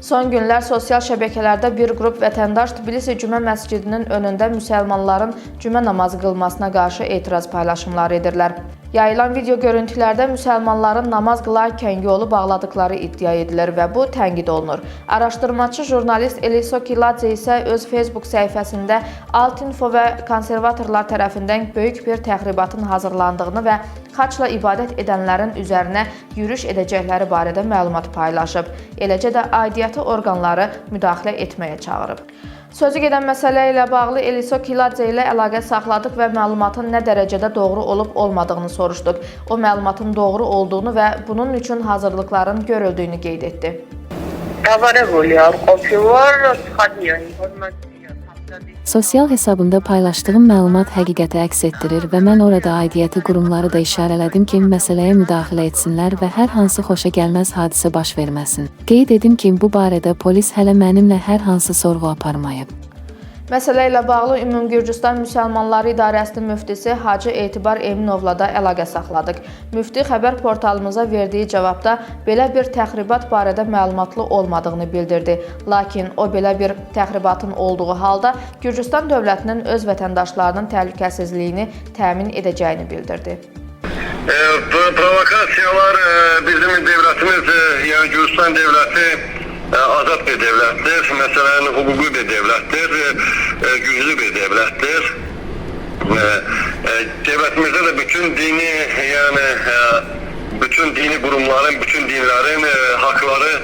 Son günlər sosial şəbəkələrdə bir qrup vətəndaş Tbilisi Cümə məscidinin önündə müsəlmanların cümə namazı qılmasına qarşı etiraz paylaşımları edirlər. Yayılan video görüntülərdə müsəlmanların namaz qılarkən yolu bağladıkları iddia edilir və bu tənqid olunur. Araşdırmacı jurnalist Eliso Kiladze isə öz Facebook səhifəsində Altinfo və konservatorlar tərəfindən böyük bir təxribatın hazırlandığını və xaçla ibadət edənlərin üzərinə yürüş edəcəkləri barədə məlumat paylaşıb. Eləcə də aidiyyatı orqanları müdaxilə etməyə çağırıb. Sözü gedən məsələ ilə bağlı Eliso Kiladze ilə əlaqə saxladıq və məlumatın nə dərəcədə doğru olub-olmadığını soruşduq. O məlumatın doğru olduğunu və bunun üçün hazırlıqların görüldüyünü qeyd etdi. Sosial hesabımda paylaşdığım məlumat həqiqəti əks etdirir və mən orada aidiyyəti qurumları da işarələdim ki, məsələyə müdaxilə etsinlər və hər hansı xoşagəlməz hadisə baş verməsin. Qeyd edim ki, bu barədə polis hələ mənimlə hər hansı sorğu aparmayıb. Məsələ ilə bağlı Ümumi Gürcüstan Müsəlmanları İdarəsinin müftisi Hacı Etibar Eminovla da əlaqə saxladıq. Müfti xəbər portalımıza verdiyi cavabda belə bir təxribat barədə məlumatlı olmadığını bildirdi. Lakin o belə bir təxribatın olduğu halda Gürcüstan dövlətinin öz vətəndaşlarının təhlükəsizliyini təmin edəcəyini bildirdi. Provokasiyalar bizim dövlətimiz, yəni Gürcüstan dövləti azad bir devlettir, məsələn, hüquqi bir devlettir, güclü bir devlettir. Devletimizde de bütün dini, yani bütün dini kurumların, bütün dinlerin hakları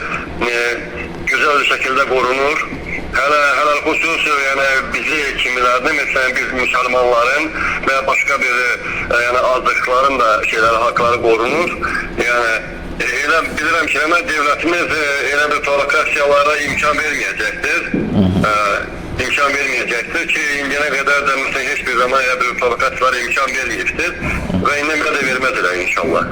güzel bir şekilde korunur. Hele husus yani bizi kimilerden, mesela biz Müslümanların veya başka bir yani azlıkların da hakları korunur. Yani elə bilirəm ki, devletimiz elə bir provokasiyalara imkan verməyəcəkdir. İmkan verməyəcəkdir ki, indiyənə qədər də heç bir zaman elə bir provokasiyalara imkan verməyibdir və indi də verməzlər inşallah.